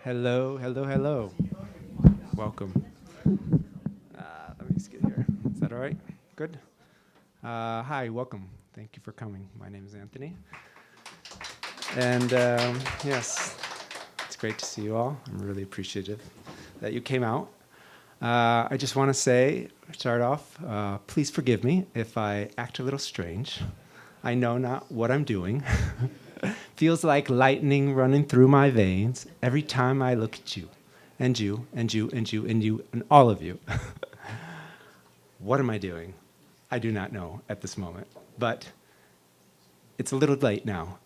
Hello, hello, hello. Welcome. Let me just get here. Is that all right? Good. Hi, welcome. Thank you for coming. My name is Anthony. And yes, it's great to see you all. I'm really appreciative that you came out. I just want to start off, please forgive me if I act a little strange. I know not what I'm doing. Feels like lightning running through my veins every time I look at you, and you, and you, and you, and you, and all of you. What am I doing? I do not know at this moment, but it's a little late now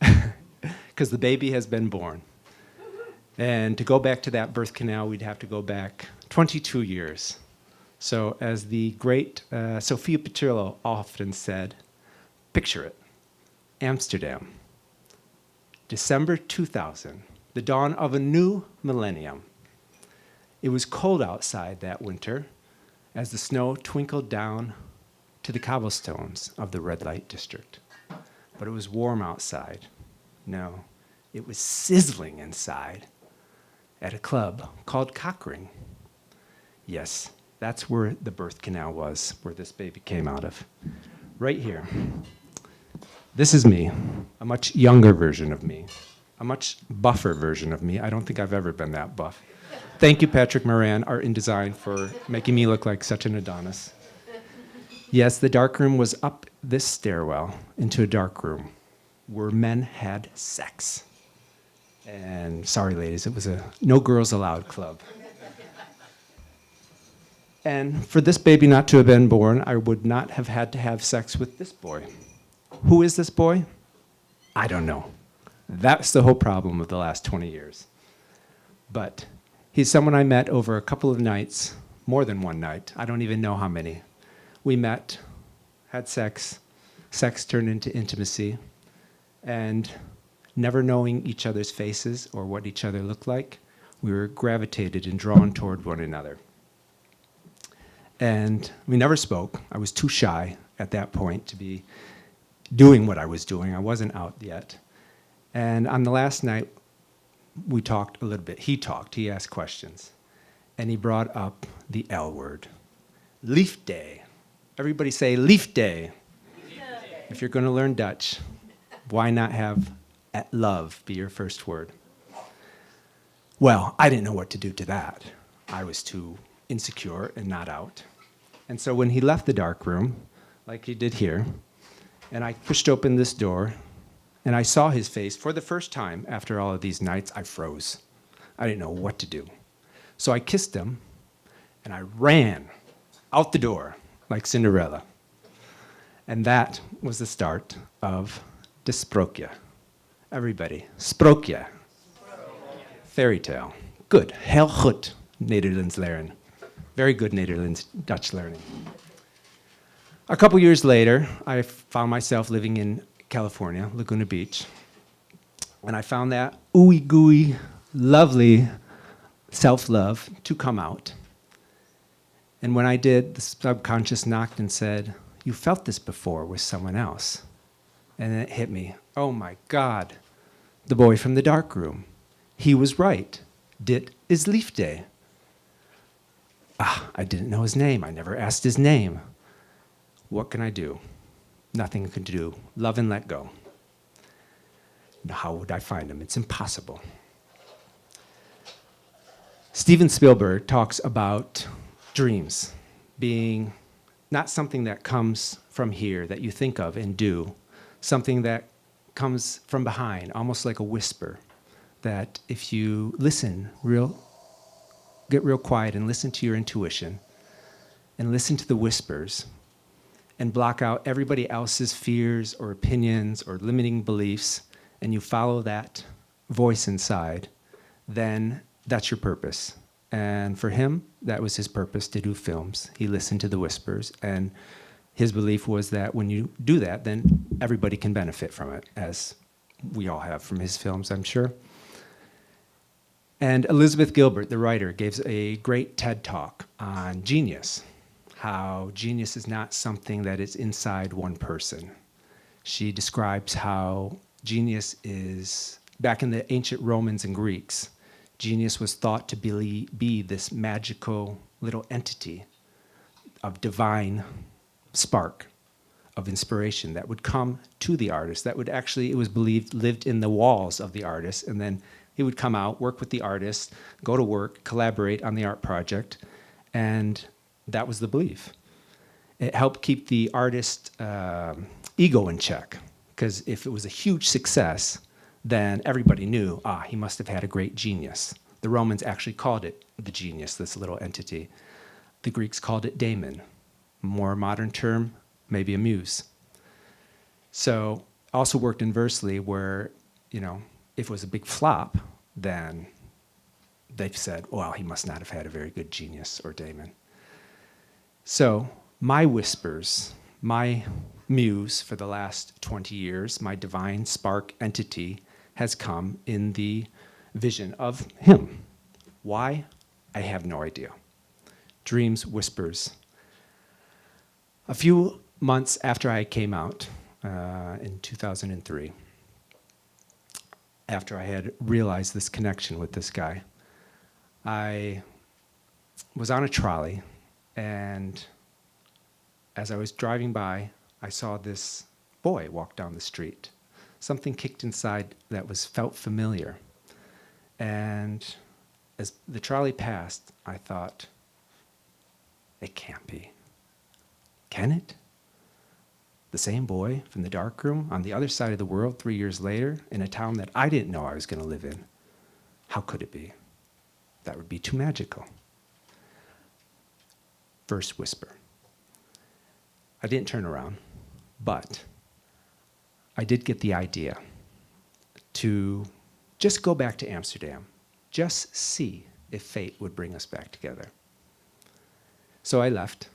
because the baby has been born. And to go back to that birth canal, we'd have to go back 22 years. So as the great Sophia Petrillo often said, picture it, Amsterdam. December 2000, the dawn of a new millennium. It was cold outside that winter as the snow twinkled down to the cobblestones of the red light district. But it was warm outside. No, it was sizzling inside at a club called Cockring. Yes, that's where the birth canal was, where this baby came out of. Right here. This is me, a much younger version of me, a much buffer version of me. I don't think I've ever been that buff. Thank you, Patrick Moran, Art and Design, for making me look like such an Adonis. Yes, the darkroom was up this stairwell into a dark room where men had sex. And sorry, ladies, it was a no girls allowed club. And for this baby not to have been born, I would not have had to have sex with this boy. Who is this boy? I don't know. That's the whole problem of the last 20 years. But he's someone I met over a couple of nights, more than one night. I don't even know how many. We met, had sex turned into intimacy, and never knowing each other's faces or what each other looked like, we were gravitated and drawn toward one another. And we never spoke. I was too shy at that point to be doing what I was doing. I wasn't out yet. And on the last night, we talked a little bit. He asked questions. And he brought up the L word. Leaf day. Everybody say leaf day. If you're going to learn Dutch, why not have love be your first word? Well, I didn't know what to do to that. I was too insecure and not out. And so when he left the dark room, like he did here, and I pushed open this door, and I saw his face for the first time after all of these nights, I froze. I didn't know what to do. So I kissed him, and I ran out the door like Cinderella. And that was the start of the Sprookje. Everybody, Sprookje. Fairy tale. Good, heel goed, Nederlands leren. Very good Nederlands Dutch learning. A couple years later, I found myself living in California, Laguna Beach, and I found that ooey gooey, lovely self-love to come out. And when I did, the subconscious knocked and said, you felt this before with someone else. And then it hit me, oh my God, the boy from the dark room. He was right. Dit is liefde. I didn't know his name. I never asked his name. What can I do? Nothing I can do. Love and let go. How would I find him? It's impossible. Steven Spielberg talks about dreams being not something that comes from here that you think of and do, something that comes from behind, almost like a whisper, that if you listen get real quiet and listen to your intuition and listen to the whispers, and block out everybody else's fears or opinions or limiting beliefs, and you follow that voice inside, then that's your purpose. And for him, that was his purpose, to do films. He listened to the whispers, and his belief was that when you do that, then everybody can benefit from it, as we all have from his films, I'm sure. And Elizabeth Gilbert, the writer, gave a great TED talk on genius, how genius is not something that is inside one person. She describes how genius is, back in the ancient Romans and Greeks, Genius was thought to be this magical little entity of divine spark, of inspiration that would come to the artist, that would actually, it was believed, lived in the walls of the artist, and then he would come out, work with the artist, go to work, collaborate on the art project, and that was the belief. It helped keep the artist's ego in check, because if it was a huge success, then everybody knew, he must have had a great genius. The Romans actually called it the genius, this little entity. The Greeks called it daemon. More modern term, maybe a muse. So also worked inversely where, if it was a big flop, then they've said, well, he must not have had a very good genius or daemon. So my whispers, my muse for the last 20 years, my divine spark entity has come in the vision of him. Why? I have no idea. Dreams, whispers. A few months after I came out in 2003, after I had realized this connection with this guy, I was on a trolley, and as I was driving by, I saw this boy walk down the street. Something kicked inside that felt familiar. And as the trolley passed, I thought, it can't be. Can it? The same boy from the darkroom on the other side of the world 3 years later in a town that I didn't know I was going to live in. How could it be? That would be too magical. First whisper. I didn't turn around, but I did get the idea to just go back to Amsterdam, just see if fate would bring us back together. So I left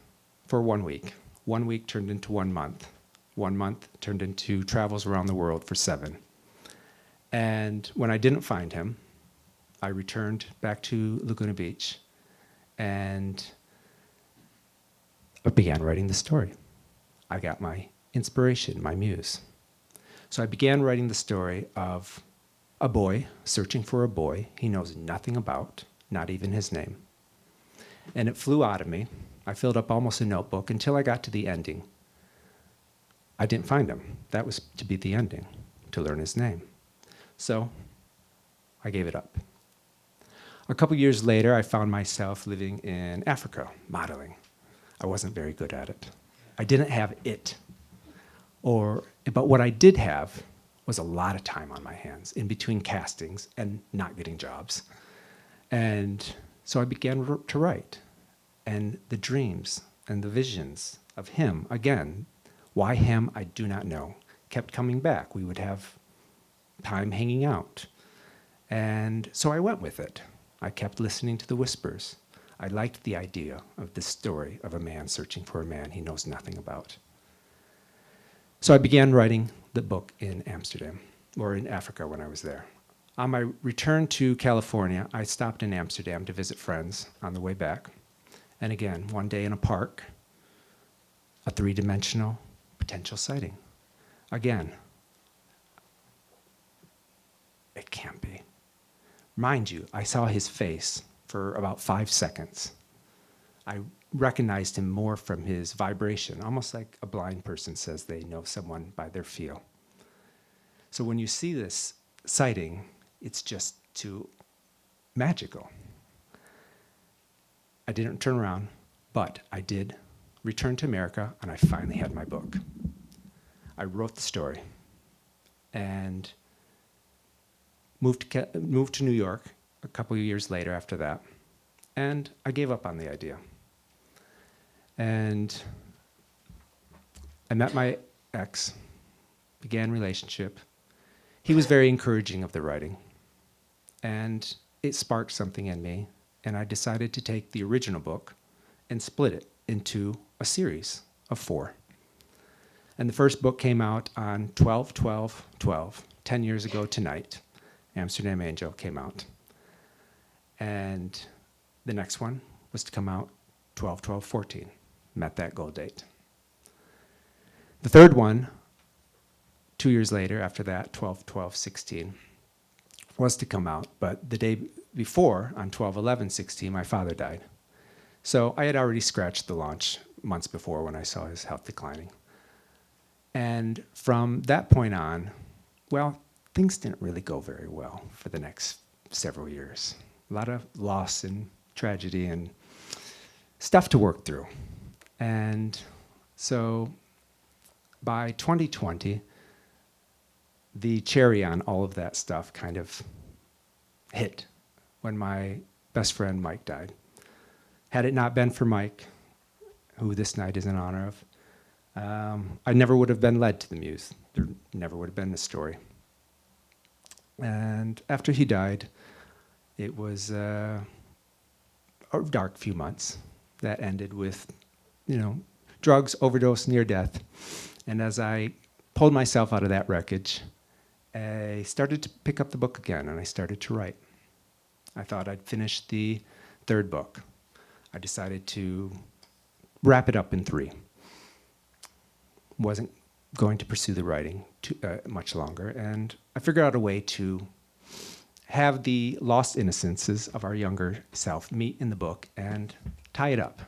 for 1 week. 1 week turned into 1 month. 1 month turned into travels around the world for 7. And when I didn't find him, I returned back to Laguna Beach and I began writing the story. I got my inspiration, my muse. So I began writing the story of a boy searching for a boy he knows nothing about, not even his name. And it flew out of me. I filled up almost a notebook until I got to the ending. I didn't find him. That was to be the ending, to learn his name. So I gave it up. A couple years later, I found myself living in Africa, modeling. I wasn't very good at it. I didn't have it. But what I did have was a lot of time on my hands in between castings and not getting jobs. And so I began to write. And the dreams and the visions of him, again, why him, I do not know, kept coming back. We would have time hanging out. And so I went with it. I kept listening to the whispers. I liked the idea of this story of a man searching for a man he knows nothing about. So I began writing the book in Amsterdam, or in Africa when I was there. On my return to California, I stopped in Amsterdam to visit friends on the way back. And again, one day in a park, a 3-dimensional potential sighting. Again, it can't be. Mind you, I saw his face for about 5 seconds. I recognized him more from his vibration, almost like a blind person says they know someone by their feel. So when you see this sighting, it's just too magical. I didn't turn around, but I did return to America, and I finally had my book. I wrote the story and moved to New York a couple of years later after that, and I gave up on the idea. And I met my ex, began a relationship. He was very encouraging of the writing, and it sparked something in me, and I decided to take the original book and split it into a series of 4. And the first book came out on 12/12/12, 10 years ago tonight. Amsterdam Angel came out. And the next one was to come out 12/12/14, met that goal date. The third one, 2 years later after that, 12/12/16, was to come out, but the day before, on 12/11/16, my father died. So I had already scratched the launch months before when I saw his health declining. And from that point on, well, things didn't really go very well for the next several years. A lot of loss and tragedy and stuff to work through. And so by 2020, the cherry on all of that stuff kind of hit when my best friend Mike died. Had it not been for Mike, who this night is in honor of, I never would have been led to the Muse. There never would have been this story. And after he died, it was a dark few months that ended with, drugs, overdose, near death. And as I pulled myself out of that wreckage, I started to pick up the book again, and I started to write. I thought I'd finish the third book. I decided to wrap it up in 3. Wasn't going to pursue the writing much longer, and I figured out a way to have the lost innocences of our younger self meet in the book and tie it up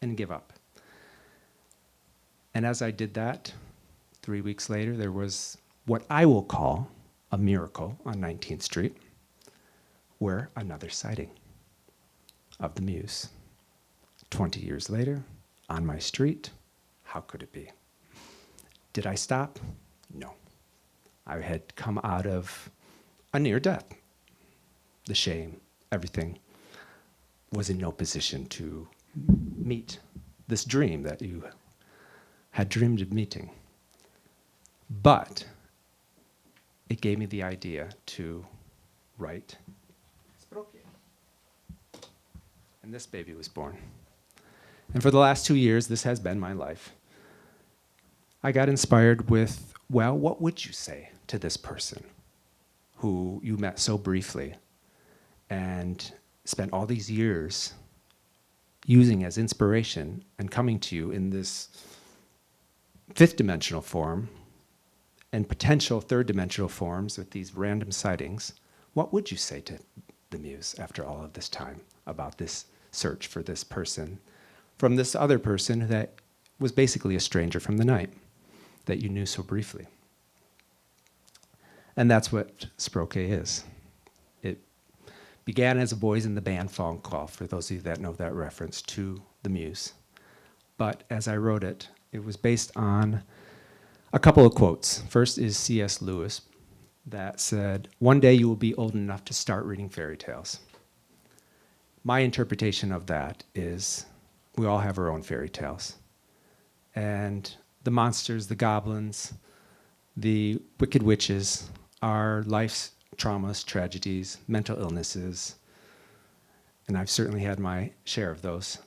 and give up. And as I did that, 3 weeks later, there was what I will call a miracle on 19th Street, where another sighting of the Muse. 20 years later, on my street, how could it be? Did I stop? No. I had come out of a near death. The shame, everything, was in no position to meet this dream that you had dreamed of meeting. But it gave me the idea to write Sprookje. And this baby was born. And for the last 2 years, this has been my life. I got inspired with, well, what would you say to this person who you met so briefly and spent all these years using as inspiration and coming to you in this 5th dimensional form and potential 3rd dimensional forms with these random sightings? What would you say to the Muse after all of this time about this search for this person from this other person that was basically a stranger from the night that you knew so briefly? And that's what Sprookje is. It began as a Boys in the Band phone call, for those of you that know that reference, to the Muse. But as I wrote it, it was based on a couple of quotes. First is C.S. Lewis that said, "One day you will be old enough to start reading fairy tales." My interpretation of that is we all have our own fairy tales. And the monsters, the goblins, the wicked witches are life's traumas, tragedies, mental illnesses, and I've certainly had my share of those.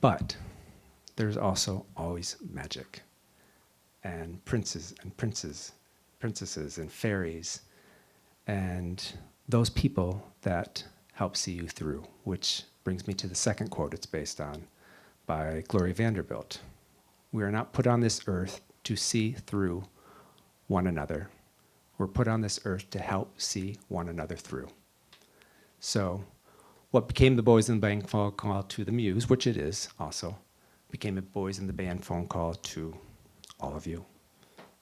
But there's also always magic, and princes and princesses and fairies, and those people that help see you through, which brings me to the second quote it's based on by Gloria Vanderbilt. We are not put on this earth to see through one another. We're put on this earth to help see one another through. So what became the Boys in the Band phone call to the Muse, which it is also, became a Boys in the Band phone call to all of you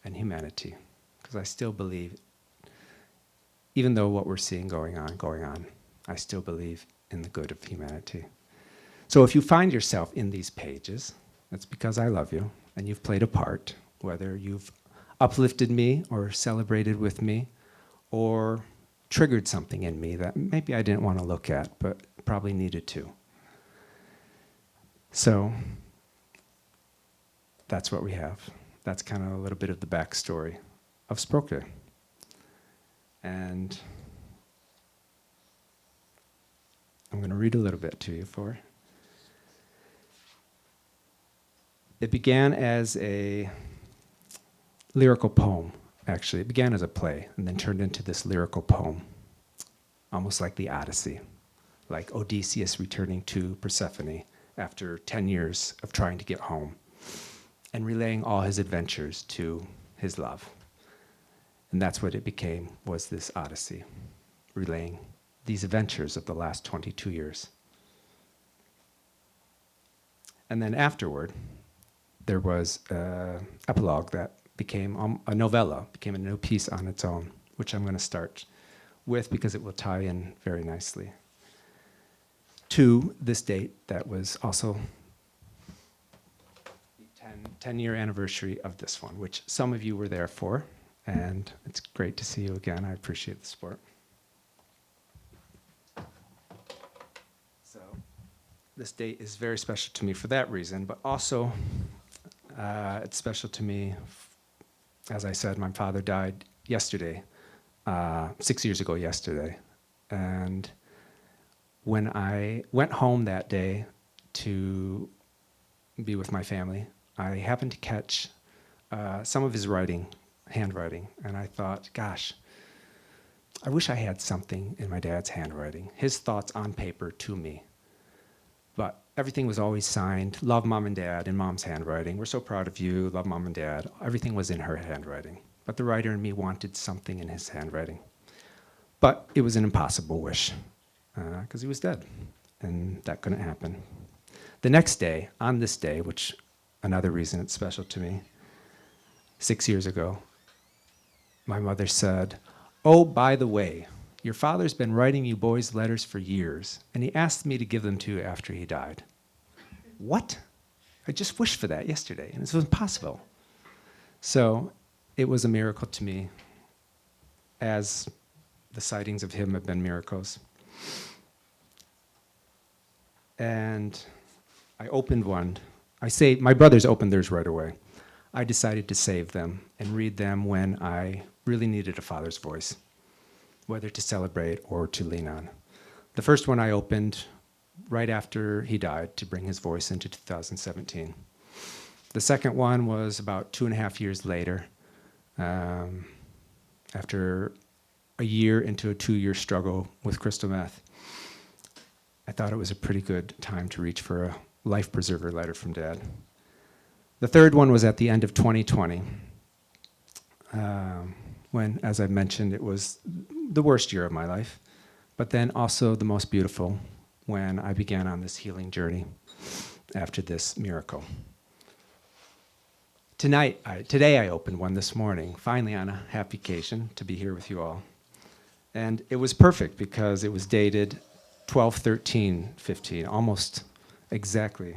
and humanity. Because I still believe, even though what we're seeing going on, I still believe in the good of humanity. So if you find yourself in these pages, that's because I love you, and you've played a part, whether you've uplifted me or celebrated with me or triggered something in me that maybe I didn't want to look at, but probably needed to. So that's what we have. That's kind of a little bit of the backstory of Sprookje. And I'm going to read a little bit to you for. It began as a lyrical poem, actually. It began as a play and then turned into this lyrical poem, almost like the Odyssey, like Odysseus returning to Persephone after 10 years of trying to get home and relaying all his adventures to his love. And that's what it became, was this Odyssey, relaying these adventures of the last 22 years. And then afterward, there was an epilogue that became a novella, became a new piece on its own, which I'm going to start with because it will tie in very nicely to this date that was also the 10-year anniversary of this one, which some of you were there for, and it's great to see you again. I appreciate the support. So this date is very special to me for that reason, but also it's special to me. As I said, my father died yesterday, 6 years ago yesterday. And when I went home that day to be with my family, I happened to catch some of his handwriting, and I thought, gosh, I wish I had something in my dad's handwriting, his thoughts on paper to me. But everything was always signed, love mom and dad, in mom's handwriting. We're so proud of you, love mom and dad. Everything was in her handwriting. But the writer in me wanted something in his handwriting. But it was an impossible wish, because he was dead, and that couldn't happen. The next day, on this day, which another reason it's special to me, 6 years ago, my mother said, "Oh, by the way, your father's been writing you boys letters for years, and he asked me to give them to you after he died." What? I just wished for that yesterday, and it was impossible. So it was a miracle to me, as the sightings of him have been miracles. And I opened one. My brothers opened theirs right away. I decided to save them and read them when I really needed a father's voice, whether to celebrate or to lean on. The first one I opened right after he died to bring his voice into 2017. The second one was about 2.5 years later, after a year into a 2-year struggle with crystal meth. I thought it was a pretty good time to reach for a life preserver letter from Dad. The third one was at the end of 2020, when, as I mentioned, it was the worst year of my life, but then also the most beautiful, when I began on this healing journey after this miracle. Today I opened one this morning, finally on a happy occasion to be here with you all. And it was perfect because it was dated 12/13/15, almost exactly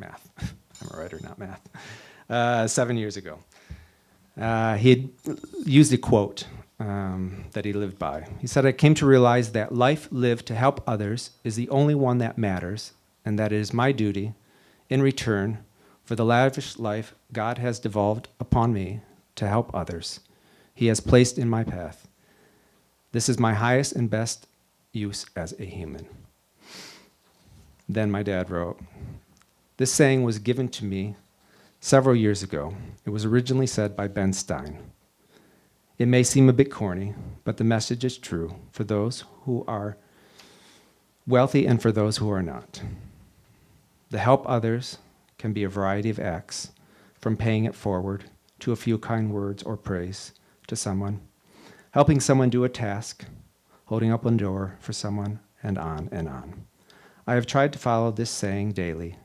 math. I'm a writer, not math. 7 years ago. He had used a quote that he lived by. He said, "I came to realize that life lived to help others is the only one that matters, and that it is my duty, in return for the lavish life God has devolved upon me, to help others He has placed in my path. This is my highest and best use as a human." Then my dad wrote, "This saying was given to me several years ago. It was originally said by Ben Stein. It may seem a bit corny, but the message is true for those who are wealthy and for those who are not. The help others can be a variety of acts, from paying it forward to a few kind words or praise to someone, helping someone do a task, holding up a door for someone, and on and on. I have tried to follow this saying daily,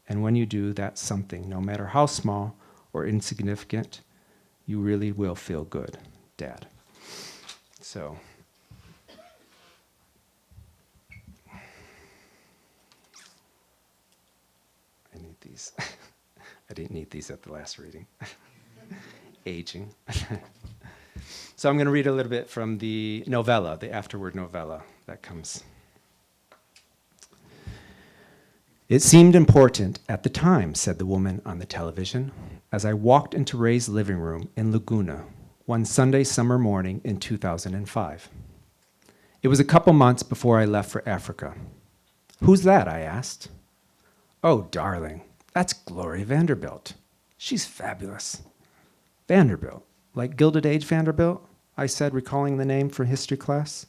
and when you do that something, no matter how small or insignificant, you really will feel good, Dad." So, I need these. I didn't need these at the last reading. Aging. So I'm going to read a little bit from the novella, the afterword novella that comes. "It seemed important at the time," said the woman on the television, "as I walked into Ray's living room in Laguna one Sunday summer morning in 2005. It was a couple months before I left for Africa. 'Who's that?' I asked. 'Oh, darling, that's Gloria Vanderbilt. She's fabulous.' 'Vanderbilt? Like Gilded Age Vanderbilt?' I said, recalling the name from history class.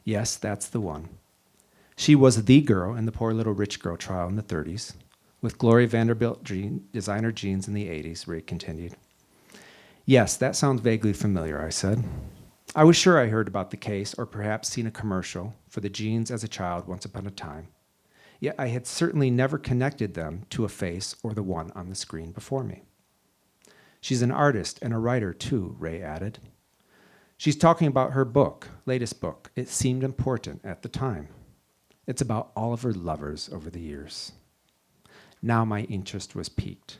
'Yes, that's the one. She was the girl in the Poor Little Rich Girl trial in the 30s, with Gloria Vanderbilt designer jeans in the 80s, Ray continued. 'Yes, that sounds vaguely familiar,' I said. I was sure I heard about the case or perhaps seen a commercial for the jeans as a child once upon a time, yet I had certainly never connected them to a face or the one on the screen before me. She's an artist and a writer too, Ray added. She's talking about her book, latest book. It seemed important at the time. It's about all of her lovers over the years. Now my interest was piqued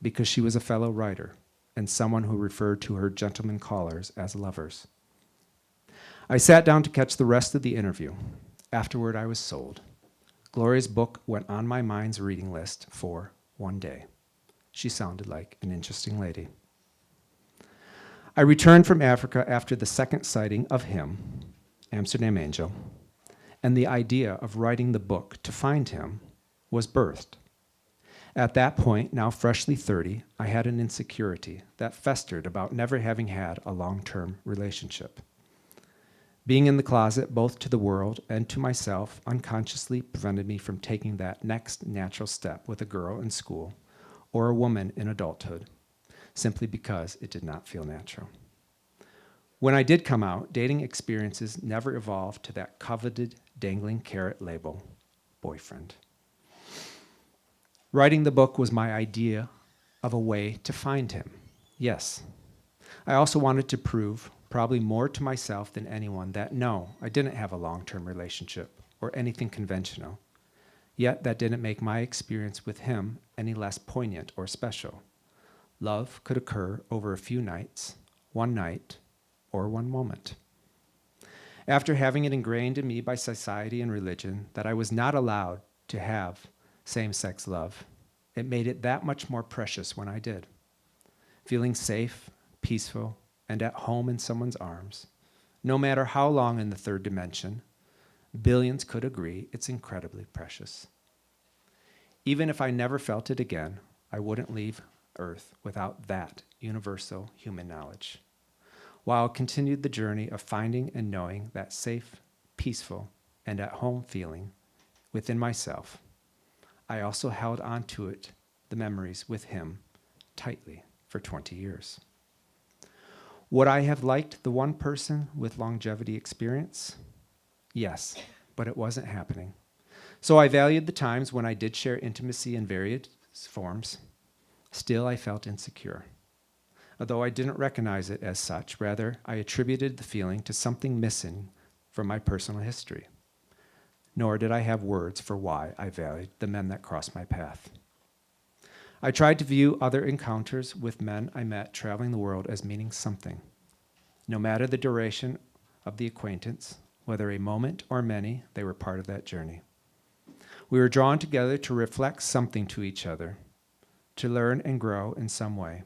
because she was a fellow writer and someone who referred to her gentlemen callers as lovers. I sat down to catch the rest of the interview. Afterward, I was sold. Gloria's book went on my mind's reading list for one day. She sounded like an interesting lady. I returned from Africa after the second sighting of him, Amsterdam Angel, and the idea of writing the book to find him was birthed. At that point, now freshly 30, I had an insecurity that festered about never having had a long-term relationship. Being in the closet, both to the world and to myself, unconsciously prevented me from taking that next natural step with a girl in school or a woman in adulthood, simply because it did not feel natural. When I did come out, dating experiences never evolved to that coveted, dangling carrot label, boyfriend. Writing the book was my idea of a way to find him. Yes. I also wanted to prove, probably more to myself than anyone, that no, I didn't have a long-term relationship or anything conventional. Yet that didn't make my experience with him any less poignant or special. Love could occur over a few nights, one night, or one moment. After having it ingrained in me by society and religion that I was not allowed to have same-sex love, it made it that much more precious when I did. Feeling safe, peaceful, and at home in someone's arms, no matter how long in the third dimension, billions could agree it's incredibly precious. Even if I never felt it again, I wouldn't leave Earth without that universal human knowledge, while I continued the journey of finding and knowing that safe, peaceful, and at home feeling within myself. I also held on to it, the memories with him, tightly for 20 years. Would I have liked the one person with longevity experience? Yes, but it wasn't happening. So I valued the times when I did share intimacy in various forms. Still, I felt insecure. Although I didn't recognize it as such, rather, I attributed the feeling to something missing from my personal history. Nor did I have words for why I valued the men that crossed my path. I tried to view other encounters with men I met traveling the world as meaning something. No matter the duration of the acquaintance, whether a moment or many, they were part of that journey. We were drawn together to reflect something to each other, to learn and grow in some way.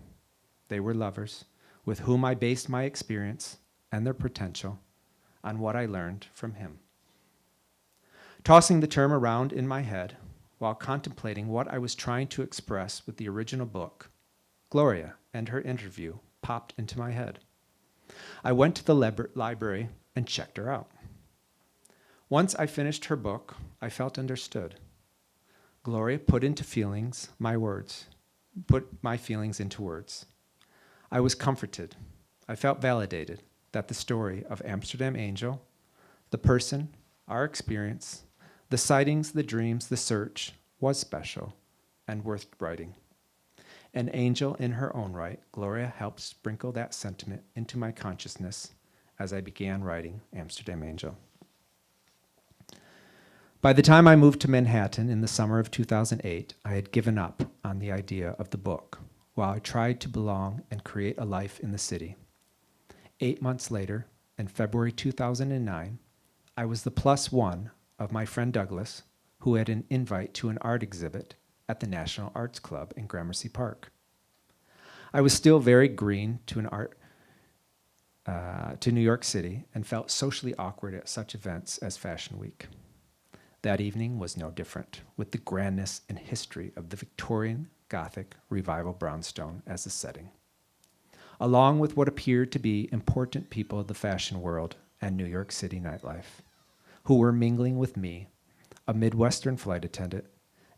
They were lovers with whom I based my experience and their potential on what I learned from him. Tossing the term around in my head while contemplating what I was trying to express with the original book, Gloria and her interview popped into my head. I went to the library and checked her out. Once I finished her book, I felt understood. Gloria put my feelings into words. I was comforted. I felt validated that the story of Amsterdam Angel, the person, our experience, the sightings, the dreams, the search, was special and worth writing. An angel in her own right, Gloria helped sprinkle that sentiment into my consciousness as I began writing Amsterdam Angel. By the time I moved to Manhattan in the summer of 2008, I had given up on the idea of the book while I tried to belong and create a life in the city. 8 months later, in February 2009, I was the +1 of my friend Douglas, who had an invite to an art exhibit at the National Arts Club in Gramercy Park. I was still very green to New York City and felt socially awkward at such events as Fashion Week. That evening was no different, with the grandness and history of the Victorian Gothic Revival brownstone as the setting, along with what appeared to be important people of the fashion world and New York City nightlife, who were mingling with me, a Midwestern flight attendant,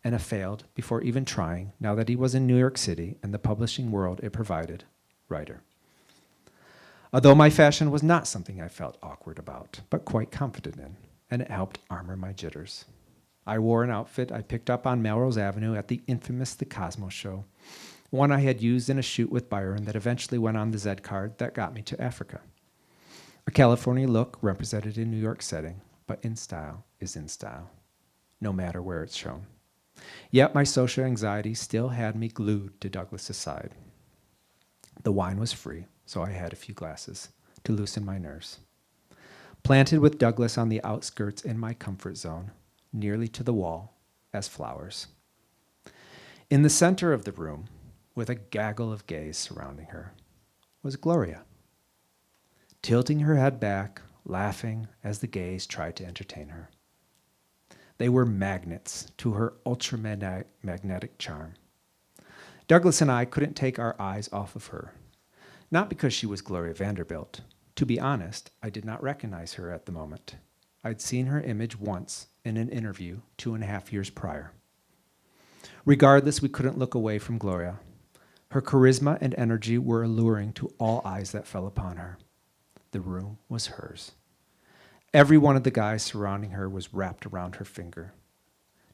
and a failed, before even trying, now that he was in New York City and the publishing world it provided, writer. Although my fashion was not something I felt awkward about, but quite confident in, and it helped armor my jitters. I wore an outfit I picked up on Melrose Avenue at the infamous The Cosmos show, one I had used in a shoot with Byron that eventually went on the Z card that got me to Africa. A California look represented in New York setting, but in style is in style, no matter where it's shown. Yet my social anxiety still had me glued to Douglas's side. The wine was free, so I had a few glasses to loosen my nerves. Planted with Douglas on the outskirts in my comfort zone, nearly to the wall, as flowers. In the center of the room, with a gaggle of gays surrounding her, was Gloria, tilting her head back, laughing as the gays tried to entertain her. They were magnets to her ultramagnetic charm. Douglas and I couldn't take our eyes off of her, not because she was Gloria Vanderbilt. To be honest, I did not recognize her at the moment. I'd seen her image once in an interview 2.5 years prior. Regardless, we couldn't look away from Gloria. Her charisma and energy were alluring to all eyes that fell upon her. The room was hers. Every one of the guys surrounding her was wrapped around her finger.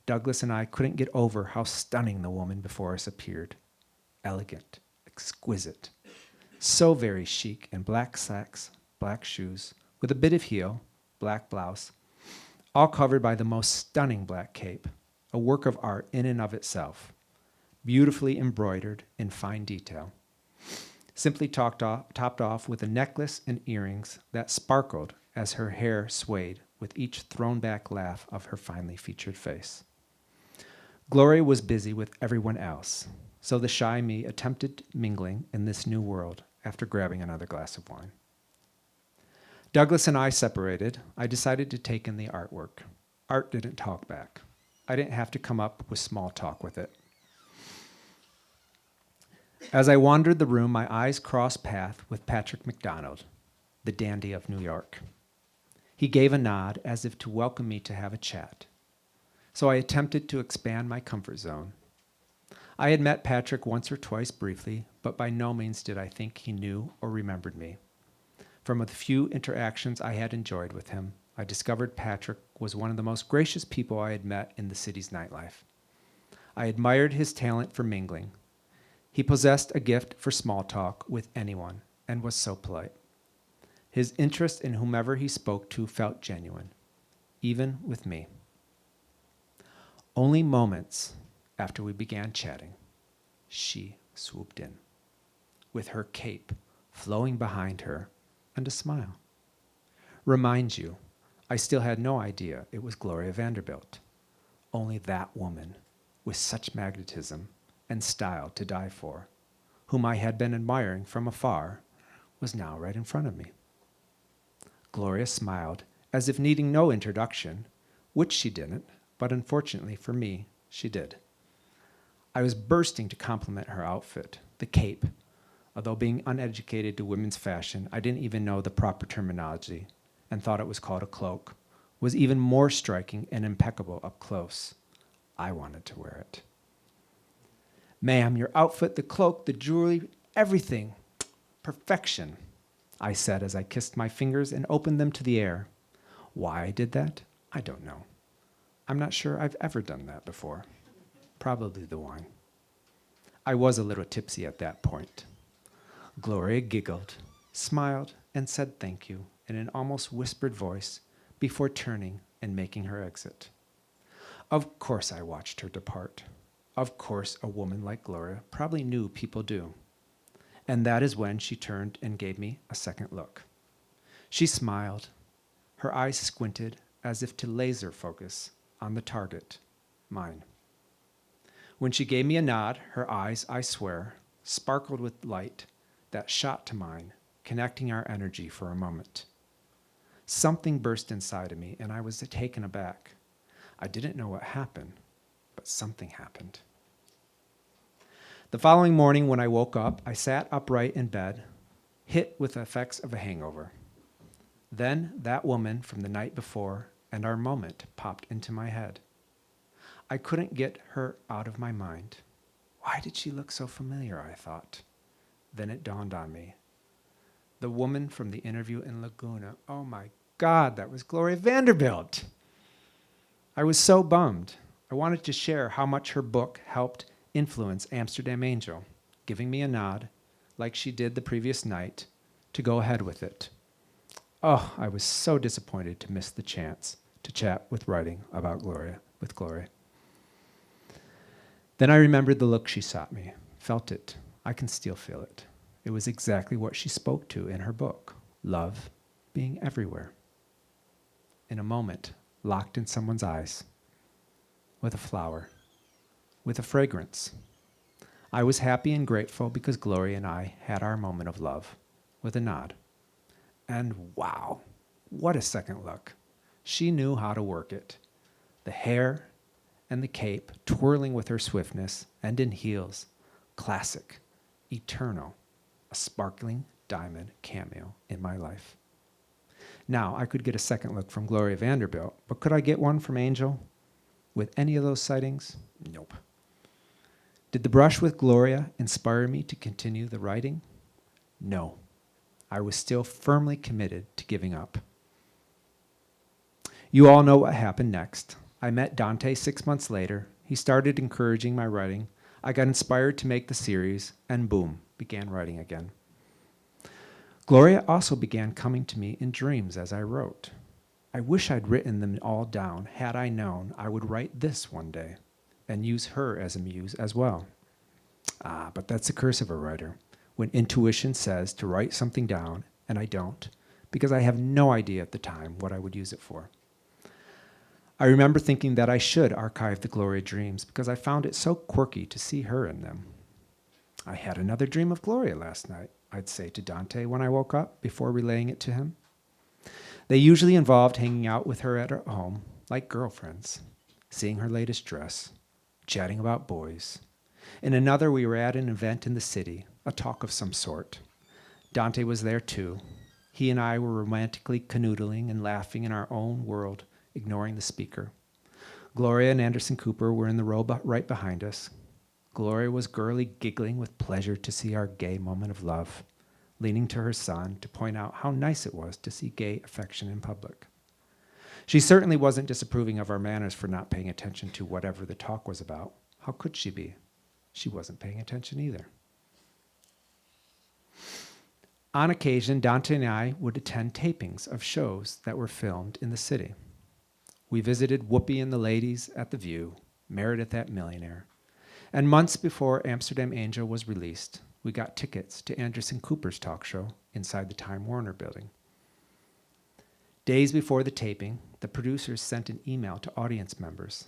Douglas and I couldn't get over how stunning the woman before us appeared. Elegant, exquisite, so very chic in black slacks, black shoes, with a bit of heel, black blouse, all covered by the most stunning black cape, a work of art in and of itself, beautifully embroidered in fine detail, simply topped off with a necklace and earrings that sparkled as her hair swayed with each thrown-back laugh of her finely featured face. Gloria was busy with everyone else, so the shy me attempted mingling in this new world after grabbing another glass of wine. Douglas and I separated. I decided to take in the artwork. Art didn't talk back. I didn't have to come up with small talk with it. As I wandered the room, my eyes crossed paths with Patrick McDonald, the dandy of New York. He gave a nod as if to welcome me to have a chat. So I attempted to expand my comfort zone. I had met Patrick once or twice briefly, but by no means did I think he knew or remembered me. From the few interactions I had enjoyed with him, I discovered Patrick was one of the most gracious people I had met in the city's nightlife. I admired his talent for mingling. He possessed a gift for small talk with anyone and was so polite. His interest in whomever he spoke to felt genuine, even with me. Only moments after we began chatting, she swooped in, with her cape flowing behind her and a smile. Remind you, I still had no idea it was Gloria Vanderbilt. Only that woman, with such magnetism and style to die for, whom I had been admiring from afar, was now right in front of me. Gloria smiled, as if needing no introduction, which she didn't, but unfortunately for me, she did. I was bursting to compliment her outfit, the cape. Although being uneducated to women's fashion, I didn't even know the proper terminology and thought it was called a cloak, was even more striking and impeccable up close. I wanted to wear it. Ma'am, your outfit, the cloak, the jewelry, everything, perfection, I said as I kissed my fingers and opened them to the air. Why I did that, I don't know. I'm not sure I've ever done that before. Probably the wine. I was a little tipsy at that point. Gloria giggled, smiled, and said thank you in an almost whispered voice before turning and making her exit. Of course I watched her depart. Of course a woman like Gloria probably knew people do. And that is when she turned and gave me a second look. She smiled, her eyes squinted as if to laser focus on the target, mine. When she gave me a nod, her eyes, I swear, sparkled with light that shot to mine, connecting our energy for a moment. Something burst inside of me, and I was taken aback. I didn't know what happened, but something happened. The following morning when I woke up, I sat upright in bed, hit with the effects of a hangover. Then that woman from the night before and our moment popped into my head. I couldn't get her out of my mind. Why did she look so familiar, I thought. Then it dawned on me. The woman from the interview in Laguna. Oh my God, that was Gloria Vanderbilt. I was so bummed. I wanted to share how much her book helped influence Amsterdam Angel, giving me a nod, like she did the previous night, to go ahead with it. Oh, I was so disappointed to miss the chance to chat with Gloria. Then I remembered the look she sought me, felt it. I can still feel it. It was exactly what she spoke to in her book, love being everywhere. In a moment, locked in someone's eyes, with a flower, with a fragrance. I was happy and grateful because Gloria and I had our moment of love, with a nod. And wow, what a second look. She knew how to work it. The hair and the cape twirling with her swiftness, and in heels, classic, eternal, a sparkling diamond cameo in my life. Now, I could get a second look from Gloria Vanderbilt, but could I get one from Angel with any of those sightings? Nope. Did the brush with Gloria inspire me to continue the writing? No. I was still firmly committed to giving up. You all know what happened next. I met Dante 6 months later. He started encouraging my writing. I got inspired to make the series, and boom, began writing again. Gloria also began coming to me in dreams as I wrote. I wish I'd written them all down. Had I known, I would write this one day and use her as a muse as well. But that's the curse of a writer, when intuition says to write something down, and I don't, because I have no idea at the time what I would use it for. I remember thinking that I should archive the Gloria dreams because I found it so quirky to see her in them. I had another dream of Gloria last night, I'd say to Dante when I woke up before relaying it to him. They usually involved hanging out with her at her home, like girlfriends, seeing her latest dress, chatting about boys. In another, we were at an event in the city, a talk of some sort. Dante was there too. He and I were romantically canoodling and laughing in our own world, ignoring the speaker. Gloria and Anderson Cooper were in the row right behind us. Gloria was girly giggling with pleasure to see our gay moment of love, leaning to her son to point out how nice it was to see gay affection in public. She certainly wasn't disapproving of our manners for not paying attention to whatever the talk was about. How could she be? She wasn't paying attention either. On occasion, Dante and I would attend tapings of shows that were filmed in the city. We visited Whoopi and the ladies at The View, Meredith at Millionaire. And months before Amsterdam Angel was released, we got tickets to Anderson Cooper's talk show inside the Time Warner building. Days before the taping, the producers sent an email to audience members.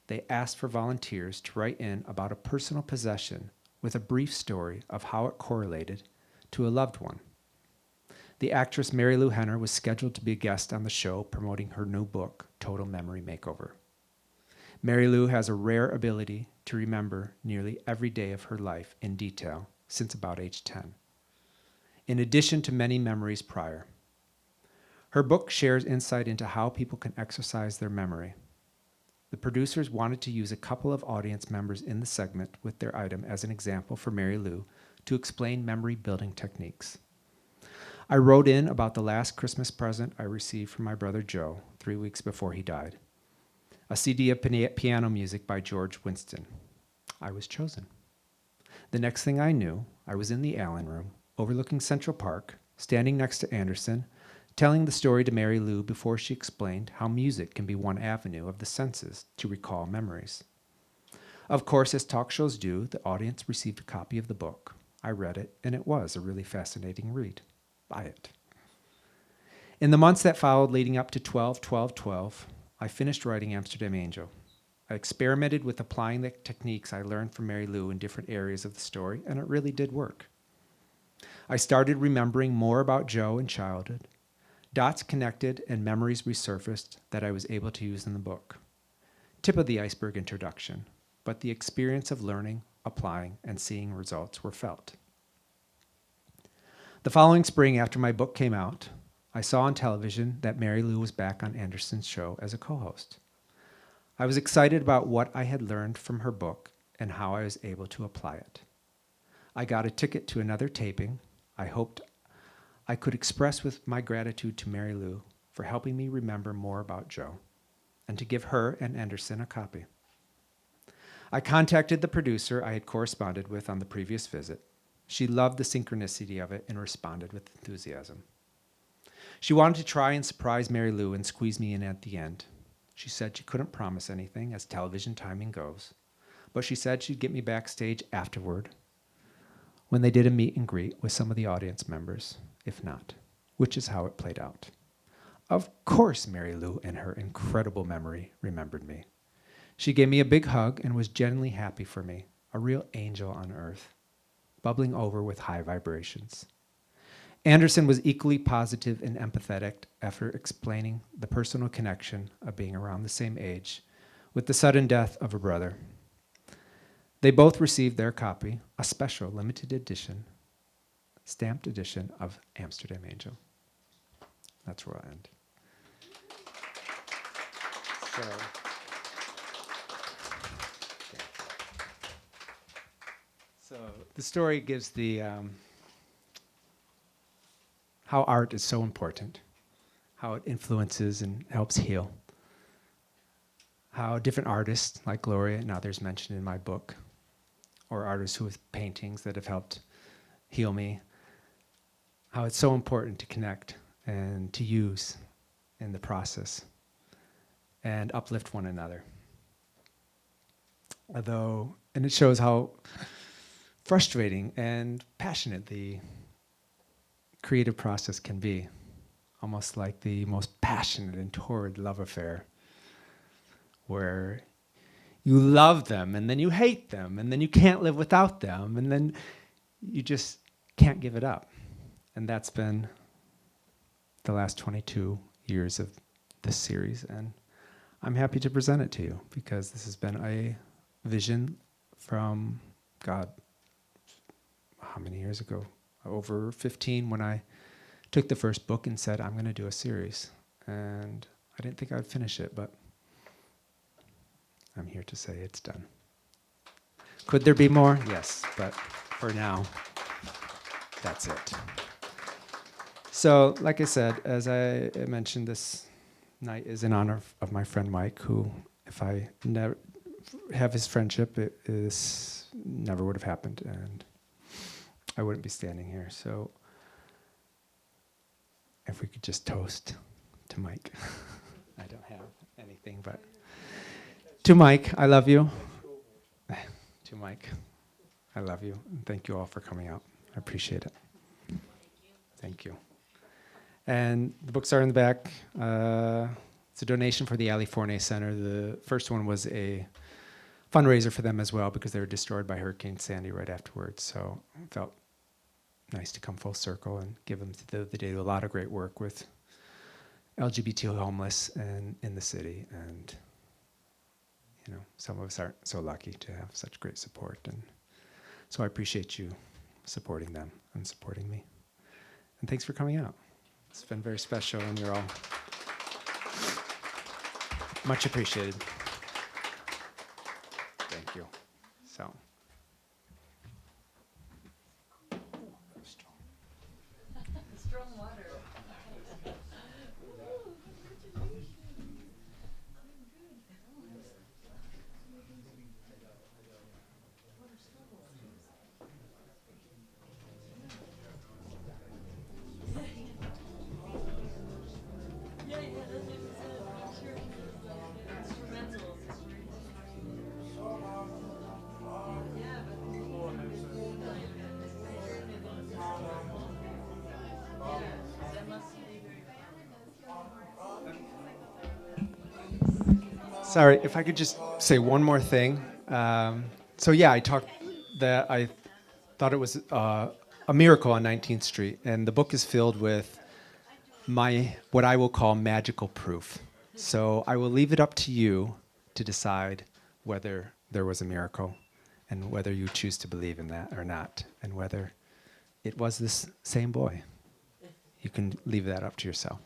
They asked for volunteers to write in about a personal possession with a brief story of how it correlated to a loved one. The actress Mary Lou Henner was scheduled to be a guest on the show promoting her new book, Total Memory Makeover. Mary Lou has a rare ability to remember nearly every day of her life in detail since about age 10, in addition to many memories prior. Her book shares insight into how people can exercise their memory. The producers wanted to use a couple of audience members in the segment with their item as an example for Mary Lou to explain memory building techniques. I wrote in about the last Christmas present I received from my brother Joe 3 weeks before he died, a CD of piano music by George Winston. I was chosen. The next thing I knew, I was in the Allen Room, overlooking Central Park, standing next to Anderson, telling the story to Mary Lou before she explained how music can be one avenue of the senses to recall memories. Of course, as talk shows do, the audience received a copy of the book. I read it, and it was a really fascinating read. Buy it. In the months that followed leading up to 12/12/12, I finished writing Amsterdam Angel. I experimented with applying the techniques I learned from Mary Lou in different areas of the story, and it really did work. I started remembering more about Joe and childhood. Dots connected and memories resurfaced that I was able to use in the book. Tip of the iceberg introduction, but the experience of learning, applying, and seeing results were felt. The following spring, after my book came out, I saw on television that Mary Lou was back on Anderson's show as a co-host. I was excited about what I had learned from her book and how I was able to apply it. I got a ticket to another taping. I hoped I could express with my gratitude to Mary Lou for helping me remember more about Joe, and to give her and Anderson a copy. I contacted the producer I had corresponded with on the previous visit. She loved the synchronicity of it and responded with enthusiasm. She wanted to try and surprise Mary Lou and squeeze me in at the end. She said she couldn't promise anything, as television timing goes, but she said she'd get me backstage afterward when they did a meet and greet with some of the audience members, if not, which is how it played out. Of course, Mary Lou, in her incredible memory, remembered me. She gave me a big hug and was genuinely happy for me, a real angel on earth, bubbling over with high vibrations. Anderson was equally positive and empathetic after explaining the personal connection of being around the same age with the sudden death of a brother. They both received their copy, a special limited edition, stamped edition of Amsterdam Angel. That's where I'll end. So the story gives the how art is so important, how it influences and helps heal, how different artists like Gloria and others mentioned in my book, or artists who have paintings that have helped heal me, how it's so important to connect and to use in the process and uplift one another. And it shows how frustrating and passionate the creative process can be, almost like the most passionate and torrid love affair, where you love them and then you hate them and then you can't live without them and then you just can't give it up. And that's been the last 22 years of this series, and I'm happy to present it to you because this has been a vision from God. How many years ago? Over 15 when I took the first book and said, I'm going to do a series. And I didn't think I'd finish it, but I'm here to say it's done. Could there be more? Yes, but for now, that's it. So, like I said, as I mentioned, this night is in honor of my friend Mike, who, if I never have his friendship, it never would have happened, and I wouldn't be standing here. So if we could just toast to Mike. I don't have anything, but to Mike, I love you. To Mike, I love you. And thank you all for coming out. I appreciate it. Thank you. And the books are in the back. It's a donation for the Ali Forney Center. The first one was a fundraiser for them as well because they were destroyed by Hurricane Sandy right afterwards. So it felt nice to come full circle and give them they did a lot of great work with LGBT homeless and in the city. And you know, some of us aren't so lucky to have such great support. And so I appreciate you supporting them and supporting me. And thanks for coming out. It's been very special, and you're all much appreciated. Thank you. So. Strong water. Sorry, if I could just say one more thing. So yeah, I talked that I thought it was a miracle on 19th Street, and the book is filled with what I will call magical proof. So I will leave it up to you to decide whether there was a miracle and whether you choose to believe in that or not, and whether it was this same boy. You can leave that up to yourself.